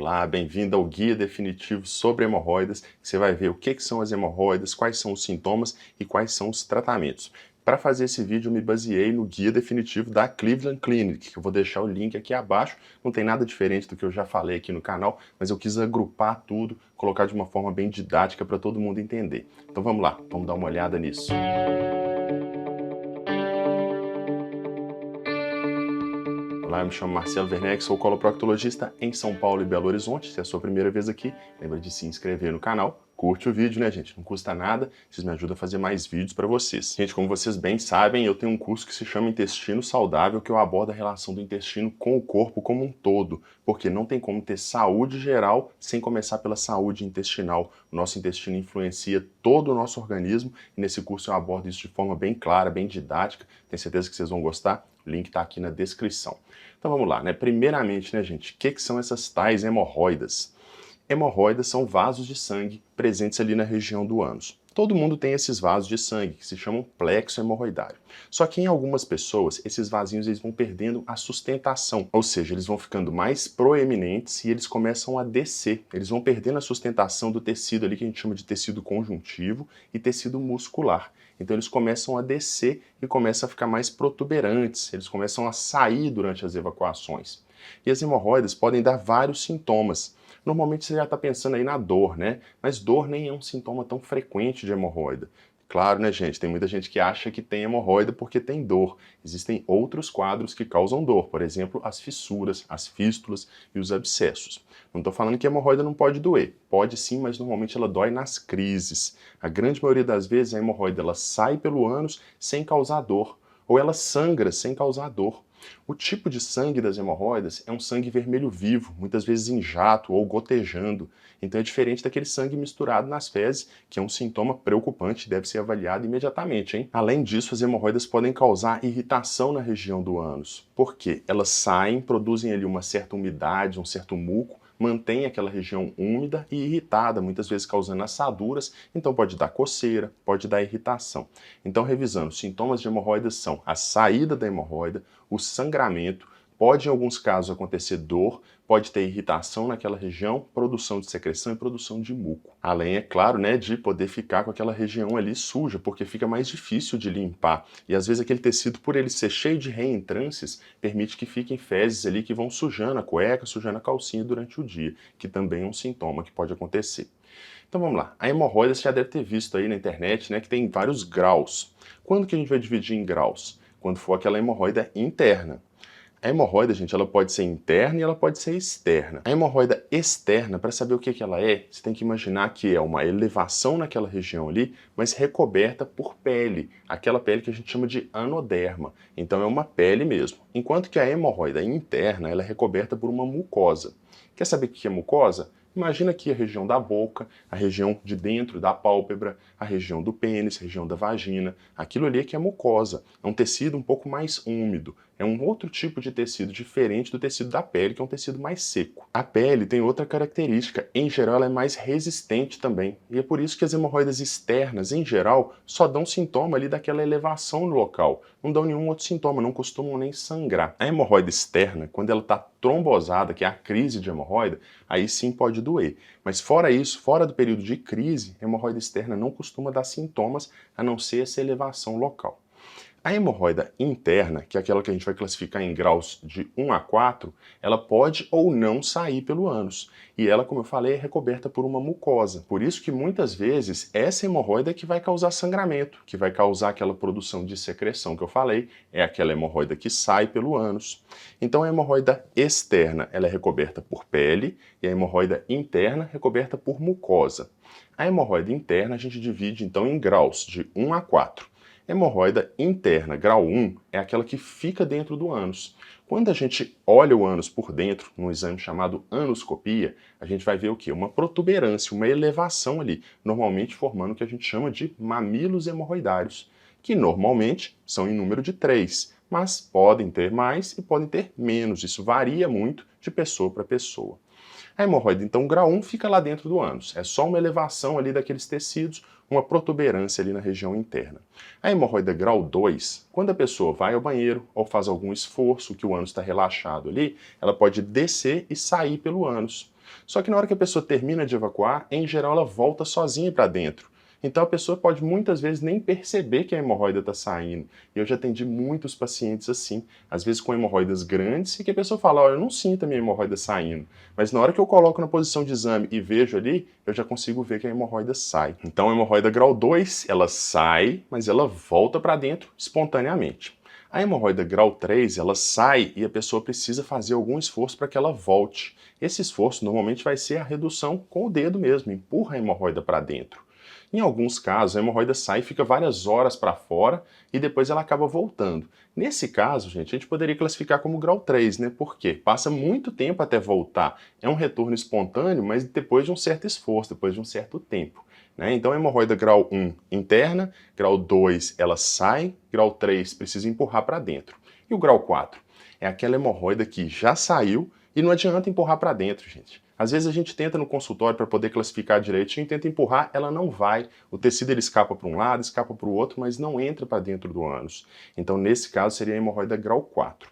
Olá, bem-vindo ao Guia Definitivo sobre Hemorroidas. Você vai ver o que são as hemorroidas, quais são os sintomas e quais são os tratamentos. Para fazer esse vídeo, eu me baseei no Guia Definitivo da Cleveland Clinic, que eu vou deixar o link aqui abaixo. Não tem nada diferente do que eu já falei aqui no canal, mas eu quis agrupar tudo, colocar de uma forma bem didática para todo mundo entender. Então vamos lá, vamos dar uma olhada nisso. Olá, eu me chamo Marcelo Werneck, sou coloproctologista em São Paulo e Belo Horizonte. Se é a sua primeira vez aqui, lembra de se inscrever no canal. Curte o vídeo, né, gente? Não custa nada, vocês me ajudam a fazer mais vídeos para vocês. Gente, como vocês bem sabem, eu tenho um curso que se chama Intestino Saudável, que eu abordo a relação do intestino com o corpo como um todo, porque não tem como ter saúde geral sem começar pela saúde intestinal. O nosso intestino influencia todo o nosso organismo e nesse curso eu abordo isso de forma bem clara, bem didática. Tenho certeza que vocês vão gostar. O link está aqui na descrição. Então vamos lá, né? Primeiramente, né, gente, o que são essas tais hemorroidas? Hemorroidas são vasos de sangue presentes ali na região do ânus. Todo mundo tem esses vasos de sangue, que se chamam plexo hemorroidário. Só que em algumas pessoas, esses vasinhos eles vão perdendo a sustentação, ou seja, eles vão ficando mais proeminentes e eles começam a descer. Eles vão perdendo a sustentação do tecido ali que a gente chama de tecido conjuntivo e tecido muscular. Então eles começam a descer e começam a ficar mais protuberantes, eles começam a sair durante as evacuações. E as hemorroidas podem dar vários sintomas. Normalmente você já está pensando aí na dor, né? Mas dor nem é um sintoma tão frequente de hemorroida. Claro, né, gente? Tem muita gente que acha que tem hemorroida porque tem dor. Existem outros quadros que causam dor, por exemplo, as fissuras, as fístulas e os abscessos. Não estou falando que a hemorroida não pode doer. Pode sim, mas normalmente ela dói nas crises. A grande maioria das vezes a hemorroida ela sai pelo ânus sem causar dor, ou ela sangra sem causar dor. O tipo de sangue das hemorroidas é um sangue vermelho vivo, muitas vezes em jato ou gotejando. Então é diferente daquele sangue misturado nas fezes, que é um sintoma preocupante e deve ser avaliado imediatamente, hein? Além disso, as hemorroidas podem causar irritação na região do ânus. Por quê? Elas saem, produzem ali uma certa umidade, um certo muco, mantém aquela região úmida e irritada, muitas vezes causando assaduras, então pode dar coceira, pode dar irritação. Então, revisando, sintomas de hemorroidas são a saída da hemorroida, o sangramento, pode em alguns casos acontecer dor, pode ter irritação naquela região, produção de secreção e produção de muco. Além, é claro, né, de poder ficar com aquela região ali suja, porque fica mais difícil de limpar. E às vezes aquele tecido, por ele ser cheio de reentrâncias, permite que fiquem fezes ali que vão sujando a cueca, sujando a calcinha durante o dia, que também é um sintoma que pode acontecer. Então vamos lá, a hemorroida você já deve ter visto aí na internet, né, que tem vários graus. Quando que a gente vai dividir em graus? Quando for aquela hemorroida interna. A hemorroida, gente, ela pode ser interna e ela pode ser externa. A hemorroida externa, para saber o que ela é, você tem que imaginar que é uma elevação naquela região ali, mas recoberta por pele, aquela pele que a gente chama de anoderma. Então é uma pele mesmo. Enquanto que a hemorroida interna, ela é recoberta por uma mucosa. Quer saber o que é mucosa? Imagina aqui a região da boca, a região de dentro da pálpebra, a região do pênis, a região da vagina. Aquilo ali é que é mucosa. É um tecido um pouco mais úmido. É um outro tipo de tecido diferente do tecido da pele, que é um tecido mais seco. A pele tem outra característica. Em geral, ela é mais resistente também. E é por isso que as hemorroidas externas, em geral, só dão sintoma ali daquela elevação no local. Não dão nenhum outro sintoma, não costumam nem sangrar. A hemorroida externa, quando ela está trombosada, que é a crise de hemorroida, aí sim pode doer. Mas fora isso, fora do período de crise, a hemorroida externa não costuma dar sintomas, a não ser essa elevação local. A hemorroida interna, que é aquela que a gente vai classificar em graus de 1 a 4, ela pode ou não sair pelo ânus. E ela, como eu falei, é recoberta por uma mucosa. Por isso que muitas vezes essa hemorroida é que vai causar sangramento, que vai causar aquela produção de secreção que eu falei, é aquela hemorroida que sai pelo ânus. Então a hemorroida externa, ela é recoberta por pele e a hemorroida interna recoberta por mucosa. A hemorroida interna a gente divide então em graus de 1 a 4. Hemorroida interna, grau 1, é aquela que fica dentro do ânus. Quando a gente olha o ânus por dentro, num exame chamado anoscopia, a gente vai ver o quê? Uma protuberância, uma elevação ali, normalmente formando o que a gente chama de mamilos hemorroidários, que normalmente são em número de 3, mas podem ter mais e podem ter menos. Isso varia muito de pessoa para pessoa. A hemorroida, então, grau 1 fica lá dentro do ânus. É só uma elevação ali daqueles tecidos, uma protuberância ali na região interna. A hemorroida grau 2, quando a pessoa vai ao banheiro ou faz algum esforço, que o ânus está relaxado ali, ela pode descer e sair pelo ânus. Só que na hora que a pessoa termina de evacuar, em geral ela volta sozinha para dentro. Então a pessoa pode muitas vezes nem perceber que a hemorroida está saindo. E eu já atendi muitos pacientes assim, às vezes com hemorroidas grandes, e que a pessoa fala, olha, eu não sinto a minha hemorroida saindo. Mas na hora que eu coloco na posição de exame e vejo ali, eu já consigo ver que a hemorroida sai. Então a hemorroida grau 2, ela sai, mas ela volta para dentro espontaneamente. A hemorroida grau 3, ela sai e a pessoa precisa fazer algum esforço para que ela volte. Esse esforço normalmente vai ser a redução com o dedo mesmo, empurra a hemorroida para dentro. Em alguns casos, a hemorroida sai e fica várias horas para fora e depois ela acaba voltando. Nesse caso, gente, a gente poderia classificar como grau 3, né? Porque passa muito tempo até voltar. É um retorno espontâneo, mas depois de um certo esforço, depois de um certo tempo. Né? Então, a hemorroida grau 1 interna, grau 2 ela sai, grau 3 precisa empurrar para dentro. E o grau 4? É aquela hemorroida que já saiu e não adianta empurrar para dentro, gente. Às vezes a gente tenta no consultório para poder classificar direitinho, tenta empurrar, ela não vai. O tecido ele escapa para um lado, escapa para o outro, mas não entra para dentro do ânus. Então, nesse caso, seria a hemorroida grau 4.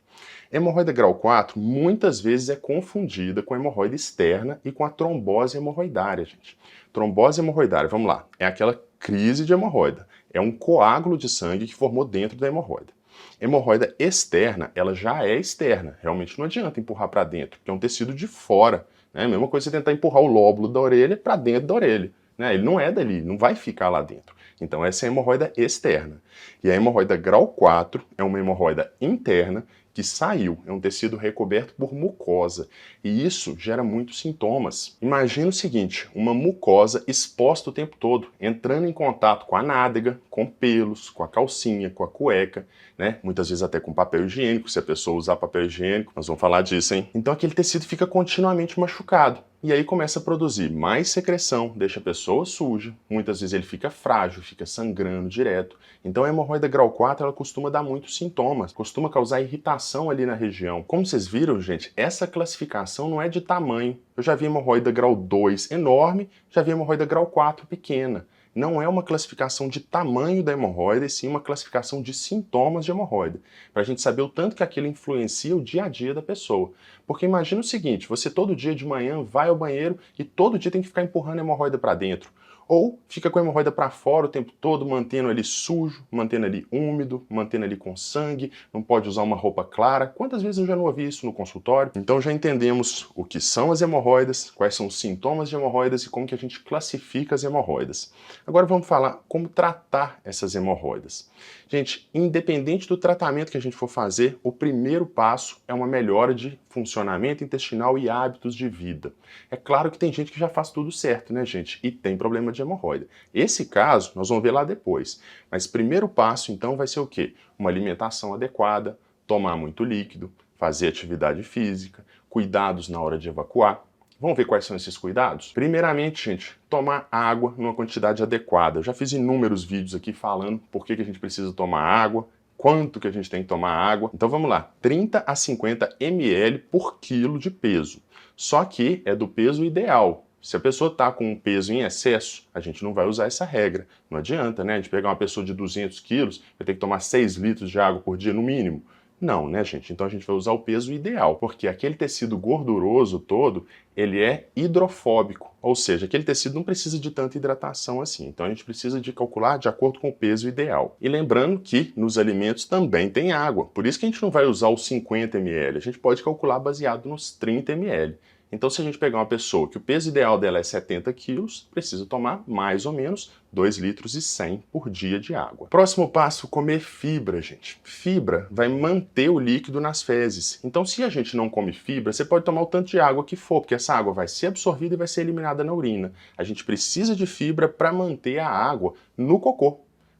A hemorroida grau 4 muitas vezes é confundida com a hemorroida externa e com a trombose hemorroidária, gente. Trombose hemorroidária, vamos lá, é aquela crise de hemorroida. É um coágulo de sangue que formou dentro da hemorroida. Hemorroida externa, ela já é externa. Realmente não adianta empurrar para dentro, porque é um tecido de fora. Né? A mesma coisa você tentar empurrar o lóbulo da orelha para dentro da orelha. Né? Ele não é dali, não vai ficar lá dentro. Então essa é a hemorroida externa. E a hemorroida grau 4 é uma hemorroida interna que saiu, é um tecido recoberto por mucosa, e isso gera muitos sintomas. Imagina o seguinte, uma mucosa exposta o tempo todo, entrando em contato com a nádega, com pelos, com a calcinha, com a cueca, né? Muitas vezes até com papel higiênico, se a pessoa usar papel higiênico, nós vamos falar disso, hein? Então aquele tecido fica continuamente machucado. E aí começa a produzir mais secreção, deixa a pessoa suja, muitas vezes ele fica frágil, fica sangrando direto. Então a hemorroida grau 4 ela costuma dar muitos sintomas, costuma causar irritação ali na região. Como vocês viram, gente, essa classificação não é de tamanho. Eu já vi hemorroida grau 2 enorme, já vi hemorroida grau 4 pequena. Não é uma classificação de tamanho da hemorroida, e sim uma classificação de sintomas de hemorroida, para a gente saber o tanto que aquilo influencia o dia a dia da pessoa. Porque imagina o seguinte, você todo dia de manhã vai ao banheiro e todo dia tem que ficar empurrando a hemorroida para dentro. Ou fica com a hemorroida para fora o tempo todo, mantendo ali sujo, mantendo ali úmido, mantendo ali com sangue, não pode usar uma roupa clara. Quantas vezes eu já não ouvi isso no consultório? Então já entendemos o que são as hemorroidas, quais são os sintomas de hemorroidas e como que a gente classifica as hemorroidas. Agora vamos falar como tratar essas hemorroidas. Gente, independente do tratamento que a gente for fazer, o primeiro passo é uma melhora de funcionamento intestinal e hábitos de vida. É claro que tem gente que já faz tudo certo, né, gente? E tem problema de hemorroida. Esse caso, nós vamos ver lá depois. Mas primeiro passo, então, vai ser o quê? Uma alimentação adequada, tomar muito líquido, fazer atividade física, cuidados na hora de evacuar. Vamos ver quais são esses cuidados? Primeiramente, gente, tomar água numa quantidade adequada. Eu já fiz inúmeros vídeos aqui falando por que a gente precisa tomar água, quanto que a gente tem que tomar água. Então vamos lá, 30 a 50 ml por quilo de peso. Só que é do peso ideal. Se a pessoa está com um peso em excesso, a gente não vai usar essa regra. Não adianta, né? A gente pegar uma pessoa de 200 quilos, vai ter que tomar 6 litros de água por dia no mínimo. Não, né, gente? Então a gente vai usar o peso ideal, porque aquele tecido gorduroso todo, ele é hidrofóbico, ou seja, aquele tecido não precisa de tanta hidratação assim. Então a gente precisa de calcular de acordo com o peso ideal. E lembrando que nos alimentos também tem água, por isso que a gente não vai usar os 50 ml, a gente pode calcular baseado nos 30 ml. Então, se a gente pegar uma pessoa que o peso ideal dela é 70 quilos, precisa tomar mais ou menos 2 litros e 100 por dia de água. Próximo passo, comer fibra, gente. Fibra vai manter o líquido nas fezes. Então, se a gente não come fibra, você pode tomar o tanto de água que for, porque essa água vai ser absorvida e vai ser eliminada na urina. A gente precisa de fibra para manter a água no cocô,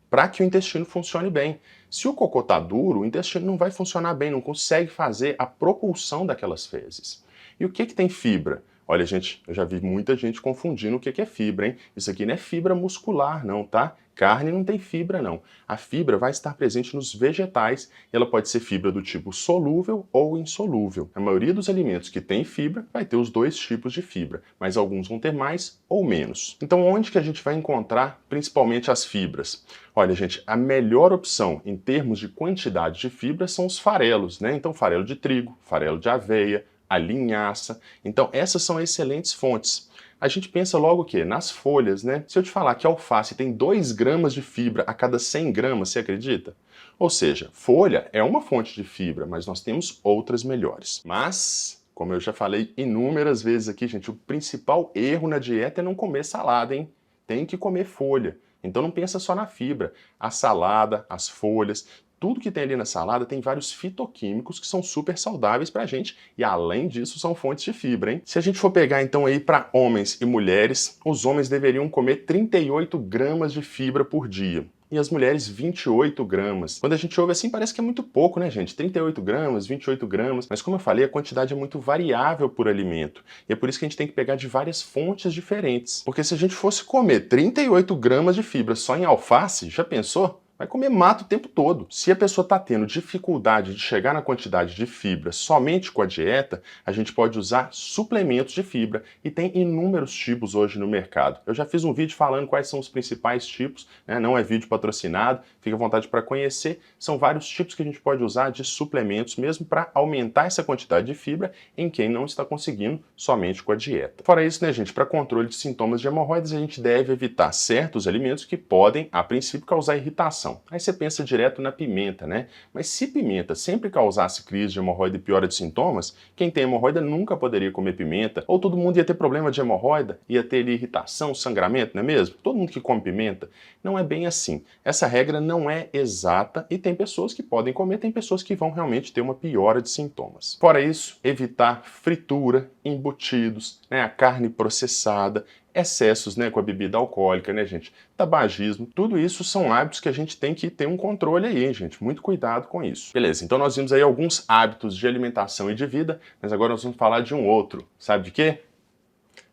para que o intestino funcione bem. Se o cocô está duro, o intestino não vai funcionar bem, não consegue fazer a propulsão daquelas fezes. E o que tem fibra? Olha, gente, eu já vi muita gente confundindo o que é fibra, hein? Isso aqui não é fibra muscular, não, tá? Carne não tem fibra, não. A fibra vai estar presente nos vegetais e ela pode ser fibra do tipo solúvel ou insolúvel. A maioria dos alimentos que tem fibra vai ter os dois tipos de fibra, mas alguns vão ter mais ou menos. Então, onde que a gente vai encontrar principalmente as fibras? Olha, gente, a melhor opção em termos de quantidade de fibra são os farelos, né? Então, farelo de trigo, farelo de aveia, a linhaça. Então essas são excelentes fontes. A gente pensa logo o quê? Nas folhas, né? Se eu te falar que a alface tem 2 gramas de fibra a cada 100 gramas, você acredita? Ou seja, folha é uma fonte de fibra, mas nós temos outras melhores. Mas, como eu já falei inúmeras vezes aqui, gente, o principal erro na dieta é não comer salada, hein? Tem que comer folha. Então não pensa só na fibra. A salada, as folhas, tudo que tem ali na salada tem vários fitoquímicos que são super saudáveis pra gente e além disso são fontes de fibra, hein? Se a gente for pegar então aí para homens e mulheres, os homens deveriam comer 38 gramas de fibra por dia. E as mulheres 28 gramas. Quando a gente ouve assim parece que é muito pouco, né, gente? 38 gramas, 28 gramas, mas como eu falei, a quantidade é muito variável por alimento. E é por isso que a gente tem que pegar de várias fontes diferentes. Porque se a gente fosse comer 38 gramas de fibra só em alface, já pensou? Vai comer mato o tempo todo. Se a pessoa está tendo dificuldade de chegar na quantidade de fibra somente com a dieta, a gente pode usar suplementos de fibra e tem inúmeros tipos hoje no mercado. Eu já fiz um vídeo falando quais são os principais tipos, né? Não é vídeo patrocinado, fica à vontade para conhecer. São vários tipos que a gente pode usar de suplementos mesmo para aumentar essa quantidade de fibra em quem não está conseguindo somente com a dieta. Fora isso, né, gente, para controle de sintomas de hemorroidas, a gente deve evitar certos alimentos que podem, a princípio, causar irritação. Aí você pensa direto na pimenta, né? Mas se pimenta sempre causasse crise de hemorroida e piora de sintomas, quem tem hemorroida nunca poderia comer pimenta, ou todo mundo ia ter problema de hemorroida, ia ter ali irritação, sangramento, não é mesmo? Todo mundo que come pimenta. Não é bem assim. Essa regra não é exata e tem pessoas que podem comer, tem pessoas que vão realmente ter uma piora de sintomas. Fora isso, evitar fritura, embutidos, né, a carne processada, excessos, né, com a bebida alcoólica, né, gente? Tabagismo, tudo isso são hábitos que a gente tem que ter um controle aí, hein, gente? Muito cuidado com isso. Beleza, então nós vimos aí alguns hábitos de alimentação e de vida, mas agora nós vamos falar de um outro. Sabe de quê?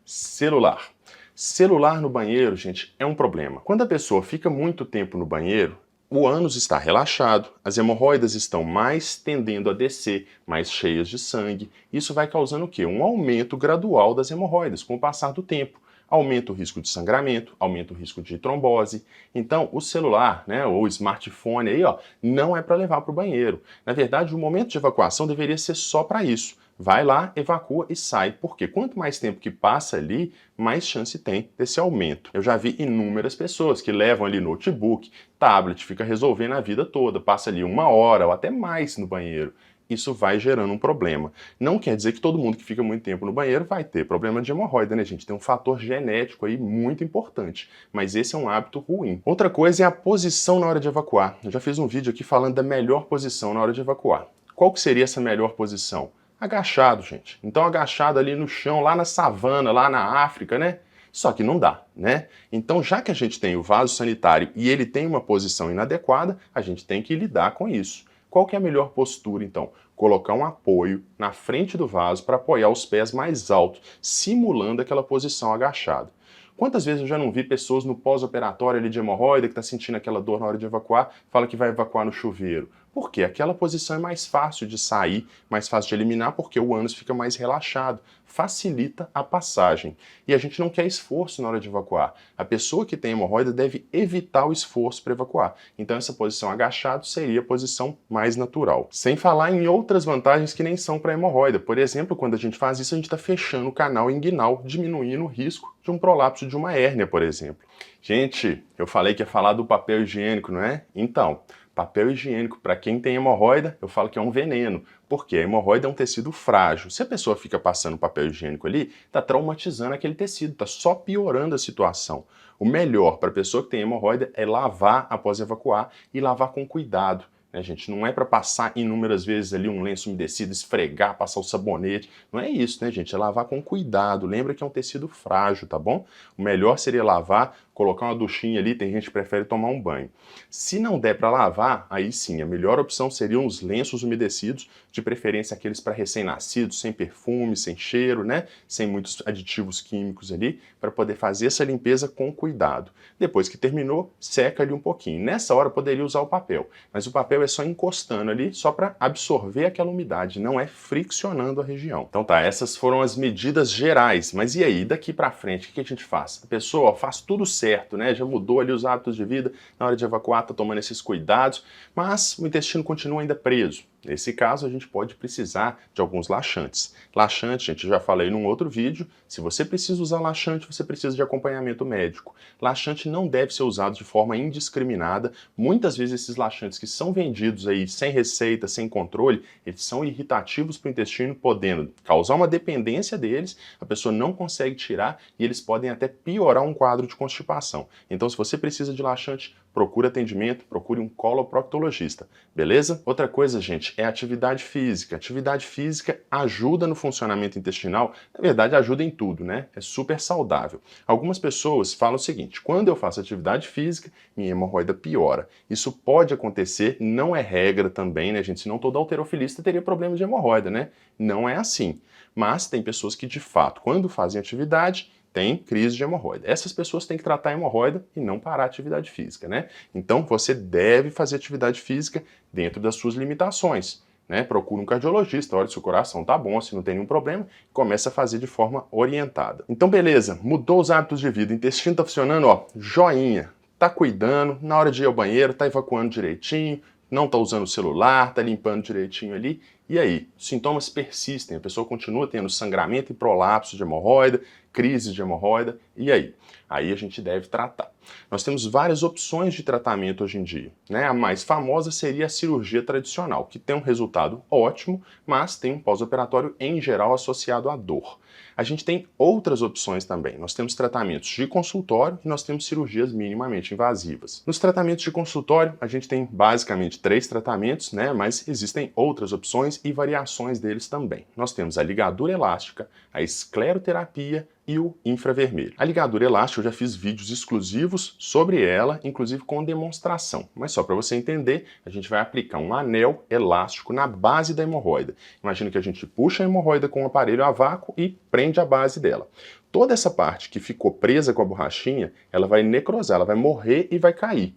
Celular. Celular no banheiro, gente, é um problema. Quando a pessoa fica muito tempo no banheiro, o ânus está relaxado, as hemorroidas estão mais tendendo a descer, mais cheias de sangue. Isso vai causando o quê? Um aumento gradual das hemorroidas com o passar do tempo. Aumenta o risco de sangramento, aumenta o risco de trombose. Então, o celular, né, ou o smartphone aí, ó, não é para levar para o banheiro. Na verdade, o momento de evacuação deveria ser só para isso. Vai lá, evacua e sai, porque quanto mais tempo que passa ali, mais chance tem desse aumento. Eu já vi inúmeras pessoas que levam ali notebook, tablet, fica resolvendo a vida toda, passa ali 1 hora ou até mais no banheiro. Isso vai gerando um problema. Não quer dizer que todo mundo que fica muito tempo no banheiro vai ter problema de hemorroida, né, gente? Tem um fator genético aí muito importante, mas esse é um hábito ruim. Outra coisa é a posição na hora de evacuar. Eu já fiz um vídeo aqui falando da melhor posição na hora de evacuar. Qual que seria essa melhor posição? Agachado, gente. Então agachado ali no chão, lá na savana, lá na África, né? Só que não dá, né? Então, já que a gente tem o vaso sanitário e ele tem uma posição inadequada, a gente tem que lidar com isso. Qual que é a melhor postura, então? Colocar um apoio na frente do vaso para apoiar os pés mais altos, simulando aquela posição agachada. Quantas vezes eu já não vi pessoas no pós-operatório ali de hemorroida, que está sentindo aquela dor na hora de evacuar, fala que vai evacuar no chuveiro. Por quê? Aquela posição é mais fácil de sair, mais fácil de eliminar, porque o ânus fica mais relaxado. Facilita a passagem. E a gente não quer esforço na hora de evacuar. A pessoa que tem hemorroida deve evitar o esforço para evacuar. Então essa posição agachado seria a posição mais natural. Sem falar em outras vantagens que nem são para hemorroida. Por exemplo, quando a gente faz isso, a gente está fechando o canal inguinal, diminuindo o risco de um prolapso de uma hérnia, por exemplo. Gente, eu falei que ia falar do papel higiênico, não é? Então, papel higiênico, para quem tem hemorroida, eu falo que é um veneno, porque a hemorroida é um tecido frágil. Se a pessoa fica passando papel higiênico ali, está traumatizando aquele tecido, está só piorando a situação. O melhor para a pessoa que tem hemorroida é lavar após evacuar e lavar com cuidado. Né, gente? Não é para passar inúmeras vezes ali um lenço umedecido, esfregar, passar o sabonete. Não é isso, né, gente? É lavar com cuidado. Lembra que é um tecido frágil, tá bom? O melhor seria lavar, colocar uma duchinha ali, tem gente que prefere tomar um banho. Se não der para lavar, aí sim, a melhor opção seriam os lenços umedecidos, de preferência aqueles para recém-nascidos, sem perfume, sem cheiro, né? Sem muitos aditivos químicos ali, para poder fazer essa limpeza com cuidado. Depois que terminou, seca ali um pouquinho. Nessa hora poderia usar o papel, mas o papel é só encostando ali, só para absorver aquela umidade, não é friccionando a região. Então tá, essas foram as medidas gerais, mas e aí, daqui para frente, o que a gente faz? A pessoa faz tudo certo, né? Já mudou ali os hábitos de vida, na hora de evacuar tá tomando esses cuidados, mas o intestino continua ainda preso. Nesse caso, a gente pode precisar de alguns laxantes. Laxante, gente, já falei num outro vídeo, se você precisa usar laxante, você precisa de acompanhamento médico. Laxante não deve ser usado de forma indiscriminada. Muitas vezes esses laxantes que são vendidos aí sem receita, sem controle, eles são irritativos para o intestino, podendo causar uma dependência deles, a pessoa não consegue tirar e eles podem até piorar um quadro de constipação. Então, se você precisa de laxante, procure atendimento, procure um coloproctologista, beleza? Outra coisa, gente, é atividade física. Atividade física ajuda no funcionamento intestinal, na verdade ajuda em tudo, né? É super saudável. Algumas pessoas falam o seguinte, quando eu faço atividade física, minha hemorroida piora. Isso pode acontecer, não é regra também, né, gente? Senão todo halterofilista teria problema de hemorroida, né? Não é assim. Mas tem pessoas que, de fato, quando fazem atividade, tem crise de hemorroida. Essas pessoas têm que tratar a hemorroida e não parar a atividade física, né? Então você deve fazer atividade física dentro das suas limitações, né? Procura um cardiologista, olha se o coração tá bom, se não tem nenhum problema, começa a fazer de forma orientada. Então beleza, mudou os hábitos de vida, o intestino tá funcionando, ó, joinha, tá cuidando, na hora de ir ao banheiro, tá evacuando direitinho, não tá usando o celular, tá limpando direitinho ali. E aí, os sintomas persistem, a pessoa continua tendo sangramento e prolapso de hemorroida, crise de hemorroida, e aí? Aí a gente deve tratar. Nós temos várias opções de tratamento hoje em dia, né? A mais famosa seria a cirurgia tradicional, que tem um resultado ótimo, mas tem um pós-operatório em geral associado à dor. A gente tem outras opções também. Nós temos tratamentos de consultório e nós temos cirurgias minimamente invasivas. Nos tratamentos de consultório, a gente tem basicamente 3 tratamentos, né? Mas existem outras opções e variações deles também. Nós temos a ligadura elástica, a escleroterapia e o infravermelho. A ligadura elástica, eu já fiz vídeos exclusivos sobre ela, inclusive com demonstração. Mas só para você entender, a gente vai aplicar um anel elástico na base da hemorroida. Imagina que a gente puxa a hemorroida com um aparelho a vácuo e prende a base dela. Toda essa parte que ficou presa com a borrachinha, ela vai necrosar, ela vai morrer e vai cair.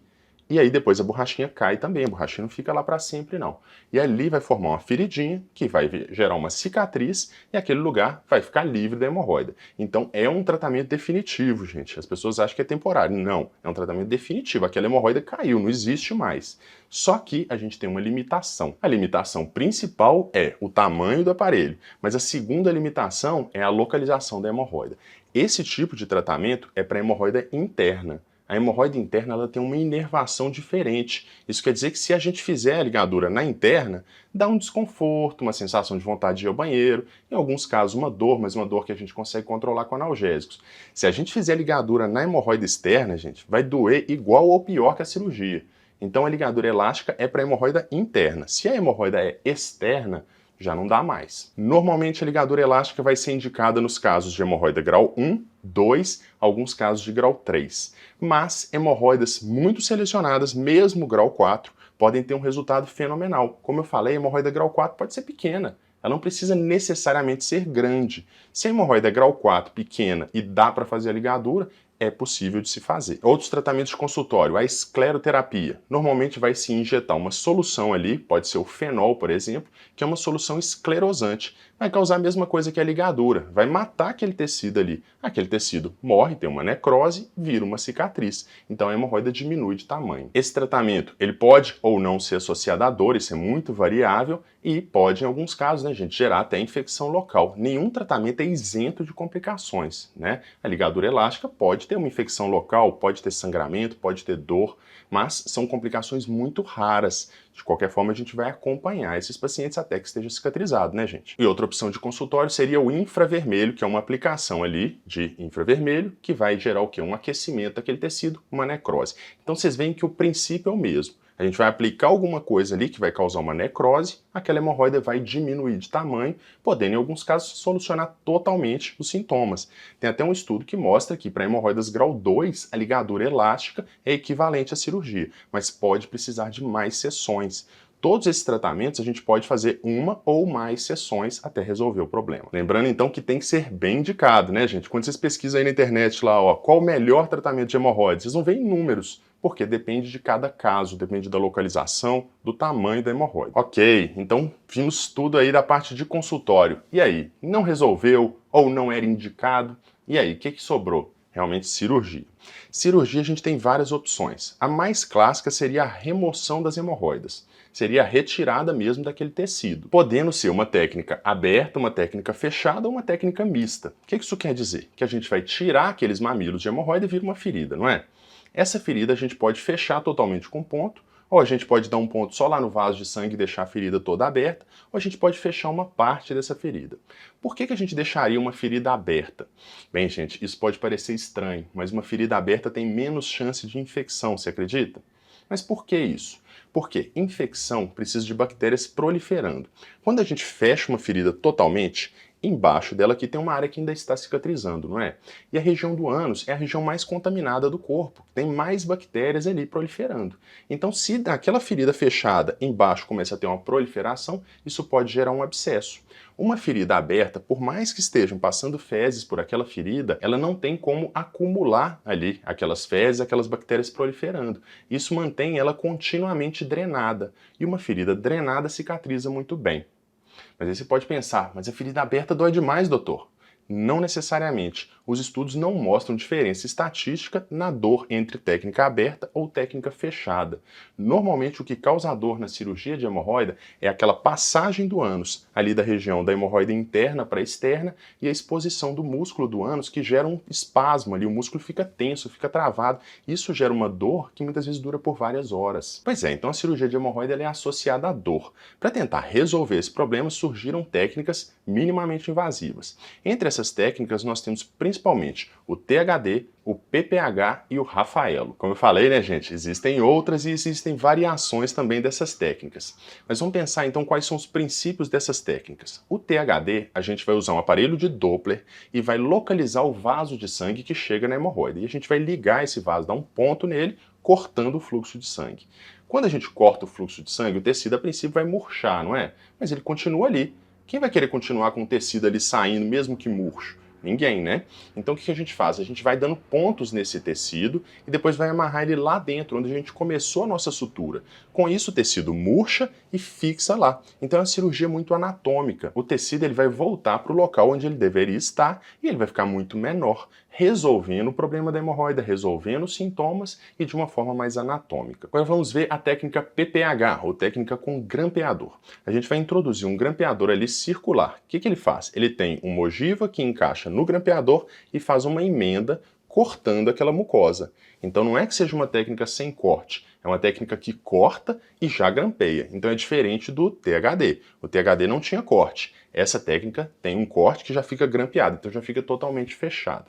E aí depois a borrachinha cai também, a borrachinha não fica lá para sempre não. E ali vai formar uma feridinha que vai gerar uma cicatriz e aquele lugar vai ficar livre da hemorroida. Então é um tratamento definitivo, gente. As pessoas acham que é temporário. Não, é um tratamento definitivo. Aquela hemorroida caiu, não existe mais. Só que a gente tem uma limitação. A limitação principal é o tamanho do aparelho, mas a segunda limitação é a localização da hemorroida. Esse tipo de tratamento é para hemorroida interna. A hemorroida interna ela tem uma inervação diferente. Isso quer dizer que se a gente fizer a ligadura na interna, dá um desconforto, uma sensação de vontade de ir ao banheiro, em alguns casos uma dor, mas uma dor que a gente consegue controlar com analgésicos. Se a gente fizer a ligadura na hemorroida externa, gente, vai doer igual ou pior que a cirurgia. Então a ligadura elástica é para a hemorroida interna. Se a hemorroida é externa, já não dá mais. Normalmente a ligadura elástica vai ser indicada nos casos de hemorroida grau 1, 2, alguns casos de grau 3. Mas hemorroidas muito selecionadas, mesmo grau 4, podem ter um resultado fenomenal. Como eu falei, a hemorroida grau 4 pode ser pequena. Ela não precisa necessariamente ser grande. Se a hemorroida é grau 4 pequena e dá para fazer a ligadura, é possível de se fazer. Outros tratamentos de consultório, a escleroterapia. Normalmente vai se injetar uma solução ali, pode ser o fenol, por exemplo, que é uma solução esclerosante. Vai causar a mesma coisa que a ligadura, vai matar aquele tecido ali. Aquele tecido morre, tem uma necrose, vira uma cicatriz. Então a hemorroida diminui de tamanho. Esse tratamento, ele pode ou não ser associado à dor, isso é muito variável, e pode, em alguns casos, né, gente, gerar até infecção local. Nenhum tratamento é isento de complicações, né? A ligadura elástica pode ter uma infecção local, pode ter sangramento, pode ter dor, mas são complicações muito raras. De qualquer forma, a gente vai acompanhar esses pacientes até que esteja cicatrizado, né, gente? E outra opção de consultório seria o infravermelho, que é uma aplicação ali de infravermelho, que vai gerar o quê? Um aquecimento daquele tecido, uma necrose. Então vocês veem que o princípio é o mesmo. A gente vai aplicar alguma coisa ali que vai causar uma necrose, aquela hemorroida vai diminuir de tamanho, podendo em alguns casos solucionar totalmente os sintomas. Tem até um estudo que mostra que para hemorroidas grau 2, a ligadura elástica é equivalente à cirurgia, mas pode precisar de mais sessões. Todos esses tratamentos a gente pode fazer uma ou mais sessões até resolver o problema. Lembrando então que tem que ser bem indicado, né, gente? Quando vocês pesquisam aí na internet lá, ó, qual o melhor tratamento de hemorroides, vocês vão ver números, porque depende de cada caso, depende da localização, do tamanho da hemorroide. Ok, então vimos tudo aí da parte de consultório. E aí, não resolveu ou não era indicado? E aí, o que sobrou? Realmente cirurgia. Cirurgia a gente tem várias opções. A mais clássica seria a remoção das hemorroidas. seria a retirada mesmo daquele tecido, podendo ser uma técnica aberta, uma técnica fechada ou uma técnica mista. O que isso quer dizer? Que a gente vai tirar aqueles mamilos de hemorroida e vira uma ferida, não é? Essa ferida a gente pode fechar totalmente com ponto, ou a gente pode dar um ponto só lá no vaso de sangue e deixar a ferida toda aberta, ou a gente pode fechar uma parte dessa ferida. Por que a gente deixaria uma ferida aberta? Bem, gente, isso pode parecer estranho, mas uma ferida aberta tem menos chance de infecção, você acredita? Mas por que isso? Porque infecção precisa de bactérias proliferando. Quando a gente fecha uma ferida totalmente, embaixo dela aqui tem uma área que ainda está cicatrizando, não é? E a região do ânus é a região mais contaminada do corpo, tem mais bactérias ali proliferando. Então, se naquela ferida fechada embaixo começa a ter uma proliferação, isso pode gerar um abscesso. Uma ferida aberta, por mais que estejam passando fezes por aquela ferida, ela não tem como acumular ali aquelas fezes, aquelas bactérias proliferando. Isso mantém ela continuamente drenada. E uma ferida drenada cicatriza muito bem. Mas aí você pode pensar, mas a ferida aberta dói demais, doutor. Não necessariamente. Os estudos não mostram diferença estatística na dor entre técnica aberta ou técnica fechada. Normalmente o que causa dor na cirurgia de hemorroida é aquela passagem do ânus, ali da região da hemorroida interna para externa, e a exposição do músculo do ânus que gera um espasmo ali, o músculo fica tenso, fica travado. Isso gera uma dor que muitas vezes dura por várias horas. Pois é, então a cirurgia de hemorroida ela é associada à dor. Para tentar resolver esse problema surgiram técnicas minimamente invasivas. Entre essas técnicas nós temos principalmente o THD, o PPH e o Rafaelo. Como eu falei, né, gente, existem outras e existem variações também dessas técnicas. Mas vamos pensar então quais são os princípios dessas técnicas. O THD, a gente vai usar um aparelho de Doppler e vai localizar o vaso de sangue que chega na hemorroida. E a gente vai ligar esse vaso, dar um ponto nele, cortando o fluxo de sangue. Quando a gente corta o fluxo de sangue, o tecido a princípio vai murchar, não é? Mas ele continua ali. Quem vai querer continuar com o tecido ali saindo, mesmo que murcho? Ninguém, né? Então o que a gente faz? A gente vai dando pontos nesse tecido e depois vai amarrar ele lá dentro, onde a gente começou a nossa sutura. Com isso o tecido murcha e fixa lá. Então é uma cirurgia muito anatômica. O tecido ele vai voltar para o local onde ele deveria estar e ele vai ficar muito menor, resolvendo o problema da hemorroida, resolvendo os sintomas e de uma forma mais anatômica. Agora vamos ver a técnica PPH, ou técnica com grampeador. A gente vai introduzir um grampeador ali circular. O que ele faz? Ele tem uma ogiva que encaixa no grampeador e faz uma emenda cortando aquela mucosa. Então não é que seja uma técnica sem corte, é uma técnica que corta e já grampeia. Então é diferente do THD. O THD não tinha corte. Essa técnica tem um corte que já fica grampeado, então já fica totalmente fechado.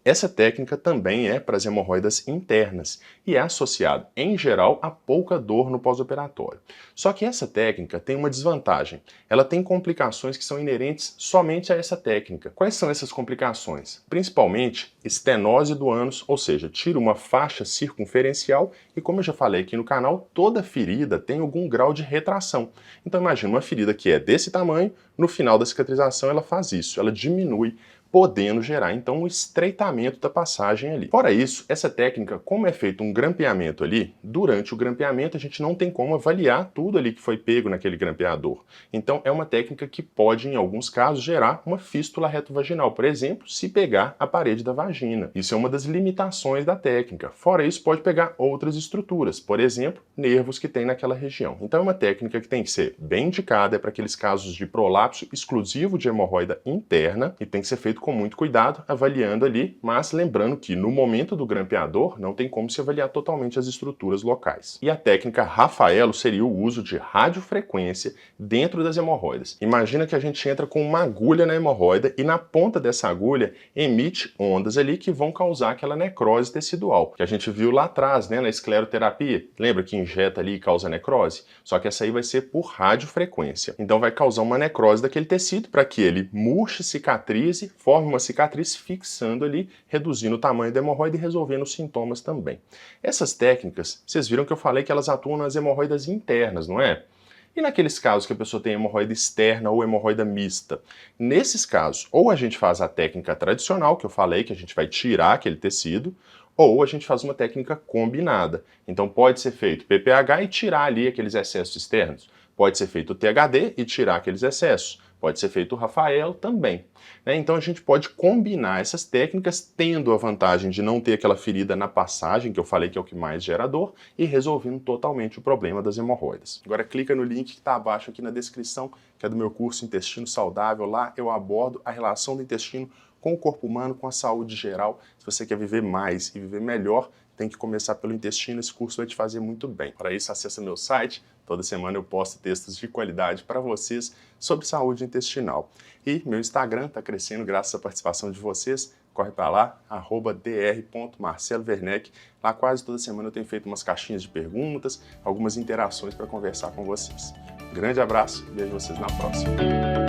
Essa técnica também é para as hemorroidas internas e é associado, em geral, a pouca dor no pós-operatório. Só que essa técnica tem uma desvantagem. Ela tem complicações que são inerentes somente a essa técnica. Quais são essas complicações? Principalmente estenose do ânus, ou seja, tira uma faixa circunferencial e, como eu já falei aqui no canal, toda ferida tem algum grau de retração. Então imagina uma ferida que é desse tamanho, no final da cicatrização ela faz isso, ela diminui, podendo gerar então um estreitamento da passagem ali. Fora isso, essa técnica, como é feito um grampeamento ali, durante o grampeamento a gente não tem como avaliar tudo ali que foi pego naquele grampeador. Então é uma técnica que pode, em alguns casos, gerar uma fístula retovaginal, por exemplo, se pegar a parede da vagina. Isso é uma das limitações da técnica. Fora isso, pode pegar outras estruturas, por exemplo, nervos que tem naquela região. Então é uma técnica que tem que ser bem indicada para aqueles casos de prolapso exclusivo de hemorroida interna e tem que ser feito com muito cuidado, avaliando ali, mas lembrando que no momento do grampeador não tem como se avaliar totalmente as estruturas locais. E a técnica Rafaelo seria o uso de radiofrequência dentro das hemorroidas. Imagina que a gente entra com uma agulha na hemorroida e na ponta dessa agulha emite ondas ali que vão causar aquela necrose tecidual, que a gente viu lá atrás, né, na escleroterapia. Lembra que injeta ali e causa necrose? Só que essa aí vai ser por radiofrequência. Então vai causar uma necrose daquele tecido para que ele murche, cicatrize, forme uma cicatriz fixando ali, reduzindo o tamanho da hemorroida e resolvendo os sintomas também. Essas técnicas, vocês viram que eu falei que elas atuam nas hemorroidas internas, não é? E naqueles casos que a pessoa tem hemorroida externa ou hemorroida mista? Nesses casos, ou a gente faz a técnica tradicional, que eu falei, que a gente vai tirar aquele tecido, ou a gente faz uma técnica combinada. Então pode ser feito PPH e tirar ali aqueles excessos externos. Pode ser feito o THD e tirar aqueles excessos. Pode ser feito o Rafael também. Né? Então a gente pode combinar essas técnicas, tendo a vantagem de não ter aquela ferida na passagem, que eu falei que é o que mais gera dor, e resolvendo totalmente o problema das hemorroidas. Agora clica no link que está abaixo aqui na descrição, que é do meu curso Intestino Saudável. Lá eu abordo a relação do intestino com o corpo humano, com a saúde geral. Se você quer viver mais e viver melhor, tem que começar pelo intestino, esse curso vai te fazer muito bem. Para isso, acessa meu site, toda semana eu posto textos de qualidade para vocês sobre saúde intestinal. E meu Instagram está crescendo graças à participação de vocês, corre para lá, @dr.marcelowerneck. Lá quase toda semana eu tenho feito umas caixinhas de perguntas, algumas interações para conversar com vocês. Grande abraço, vejo vocês na próxima.